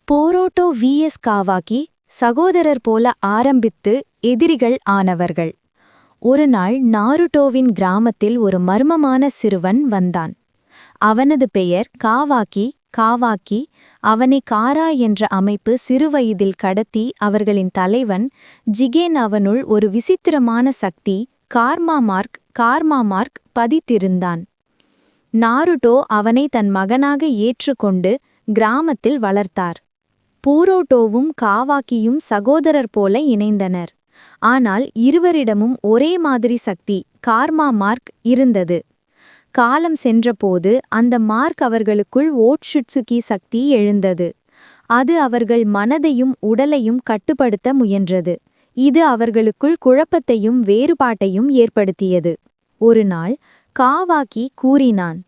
போரோட்டோ vs காவாக்கி சகோதரர் போல ஆரம்பித்து எதிரிகள் ஆனவர்கள். ஒருநாள் நாருட்டோவின் கிராமத்தில் ஒரு மர்மமான சிறுவன் வந்தான். அவனது பெயர் காவாக்கி. காவாக்கி அவனை காரா என்ற அமைப்பு சிறுவயதில் கடத்தி அவர்களின் தலைவன் ஜிகேன் அவனுள் ஒரு விசித்திரமான சக்தி கார்மாமார்க் பதித்திருந்தான். நாருட்டோ அவனை தன் மகனாக ஏற்றுக்கொண்டு கிராமத்தில் வளர்த்தார். போரோட்டோவும் காவாக்கியும் சகோதரர் போல இணைந்தனர். ஆனால் இருவரிடமும் ஒரே மாதிரி சக்தி கார்மாமார்க் இருந்தது. காலம் சென்றபோது அந்த மார்க் அவர்களுக்குள் ஓட்சுட்சுகி சக்தி எழுந்தது. அது அவர்கள் மனதையும் உடலையும் கட்டுப்படுத்த முயன்றது. இது அவர்களுக்குள் குழப்பத்தையும் வேறுபாட்டையும் ஏற்படுத்தியது. ஒருநாள் காவாக்கி கூறினான்,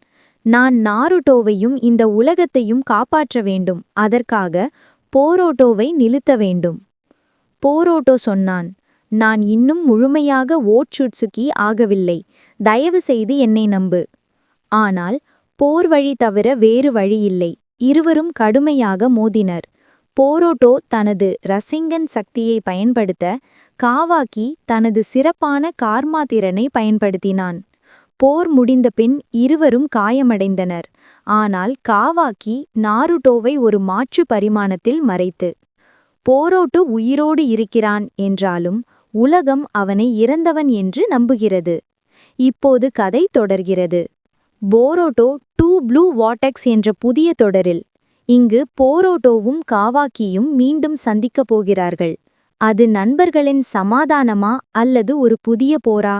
நான் நாருட்டோவையும் இந்த உலகத்தையும் காப்பாற்ற வேண்டும். அதற்காக போரோட்டோவை நிறுத்த வேண்டும். போரோட்டோ சொன்னான், நான் இன்னும் முழுமையாக ஓட்சுட்சுகி ஆகவில்லை. தயவு செய்து என்னை நம்பு. ஆனால் போர் வழி தவிர வேறு வழியில்லை. இருவரும் கடுமையாக மோதினர். போரோட்டோ தனது ரசிங்கன் சக்தியை பயன்படுத்த, காவாக்கி தனது சிறப்பான கார்மா திறனை பயன்படுத்தினான். போர் முடிந்தபின் இருவரும் காயமடைந்தனர். ஆனால் காவாக்கி நாருட்டோவை ஒரு மாற்று பரிமாணத்தில் மறைத்து, போரோட்டோ உயிரோடு இருக்கிறான் என்றாலும் உலகம் அவனை இறந்தவன் என்று நம்புகிறது. இப்போது கதை தொடர்கிறது. போரோட்டோ 2 ப்ளூ வார்டெக்ஸ் என்ற புதிய தொடரில். இங்கு போரோட்டோவும் காவாக்கியும் மீண்டும் சந்திக்கப் போகிறார்கள். அது நண்பர்களின் சமாதானமா அல்லது ஒரு புதிய போரா?